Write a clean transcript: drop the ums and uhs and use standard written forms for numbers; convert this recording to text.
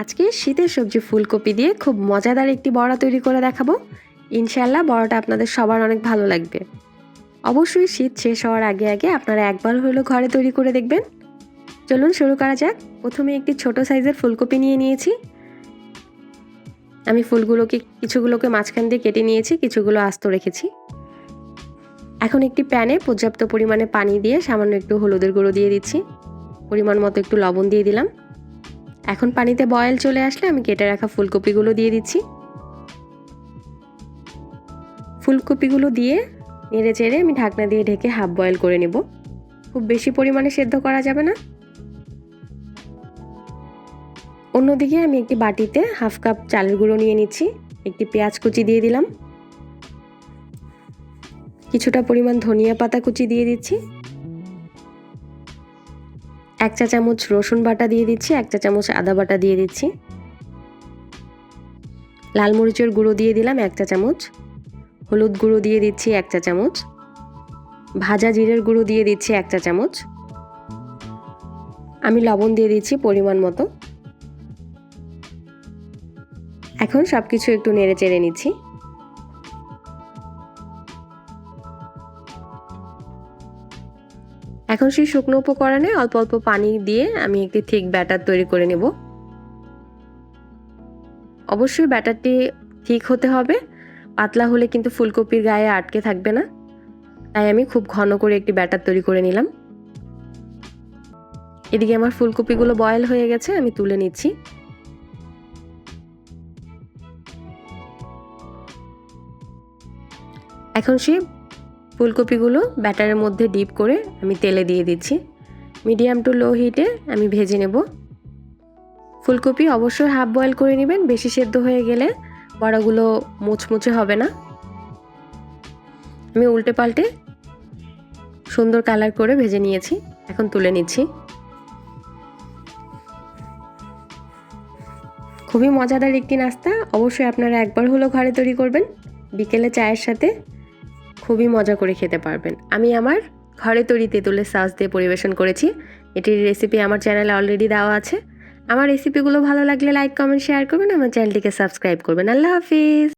আজকে শীতের সবজি ফুলকপি দিয়ে খুব মজাদার একটি বড়া তৈরি করে দেখাবো। ইনশাআল্লাহ বড়াটা আপনাদের সবার অনেক ভালো লাগবে। অবশ্যই শীত শেষ হওয়ার আগে আগে আপনারা একবার হলেও ঘরে তৈরি করে দেখবেন। চলুন শুরু করা যাক। প্রথমে একটি ছোট সাইজের ফুলকপি নিয়ে নিয়েছি। আমি কিছুগুলোকে মাঝখান দিয়ে কেটে নিয়েছি, কিছুগুলো আস্ত রেখেছি। এখন একটি প্যানে পর্যাপ্ত পরিমাণে পানি দিয়ে সামান্য একটু হলুদের গুঁড়ো দিয়ে দিচ্ছি, পরিমাণ মতো একটু লবণ দিয়ে দিলাম। এখন পানিতে বয়েল চলে আসলে আমি কেটে রাখা ফুলকপিগুলো দিয়ে দিচ্ছি। ফুলকপিগুলো দিয়ে নেড়ে চেড়ে আমি ঢাকনা দিয়ে ঢেকে হাফ বয়েল করে নেব। খুব বেশি পরিমাণে সেদ্ধ করা যাবে না। অন্যদিকে আমি একটি বাটিতে হাফ কাপ চালের গুঁড়ো নিয়ে নিচ্ছি, একটি পেঁয়াজ কুচি দিয়ে দিলাম, কিছুটা পরিমাণ ধনিয়া পাতা কুচি দিয়ে দিচ্ছি, 1 চা চামচ রসুন বাটা দিয়ে দিচ্ছি, 1 চা চামচ আদা বাটা দিয়ে দিচ্ছি, লাল মরিচের গুঁড়ো দিয়ে দিলাম 1 চা চামচ, হলুদ গুঁড়ো দিয়ে দিচ্ছি 1 চা চামচ, ভাজা জিরের গুঁড়ো দিয়ে দিচ্ছি 1 চা চামচ, আমি লবণ দিয়ে দিচ্ছি পরিমাণ মতো। এখন সব কিছু একটু নেড়ে চেড়ে নিচ্ছি। এখন সেই শুকনো উপকরণে অল্প অল্প পানি দিয়ে আমি একটি থিক ব্যাটার তৈরি করে নেব। অবশ্যই ব্যাটারটি ঠিক হতে হবে, পাতলা হলে কিন্তু ফুলকপির গায়ে আটকে থাকবে না। তাই আমি খুব ঘন করে একটি ব্যাটার তৈরি করে নিলাম। এদিকে আমার ফুলকপিগুলো বয়েল হয়ে গেছে, আমি তুলে নিচ্ছি। এখন সেই ফুলকপিগুলো ব্যাটারের মধ্যে ডিপ করে আমি তেলে দিয়ে দিচ্ছি। মিডিয়াম টু লো হিটে আমি ভেজে নেব। ফুলকপি অবশ্যই হাফ বয়েল করে নেবেন, বেশি সেদ্ধ হয়ে গেলে বড়াগুলো মুচমুচে হবে না। আমি উল্টে পাল্টে সুন্দর কালার করে ভেজে নিয়েছি, এখন তুলে নিচ্ছি। খুবই মজাদার একটি নাস্তা, অবশ্যই আপনারা একবার হলেও ঘরে তৈরি করবেন। বিকেলে চায়ের সাথে খুবই মজা করে খেতে পারবেন। আমি আমার ঘরে তৈরি তেঁতুলের সস দিয়ে পরিবেশন করেছি। এটির রেসিপি আমার চ্যানেলে অলরেডি দেওয়া আছে। আমার রেসিপিগুলো ভালো লাগলে লাইক, কমেন্ট, শেয়ার করবেন। আমার চ্যানেলটিকে সাবস্ক্রাইব করবেন। আল্লাহ হাফিজ।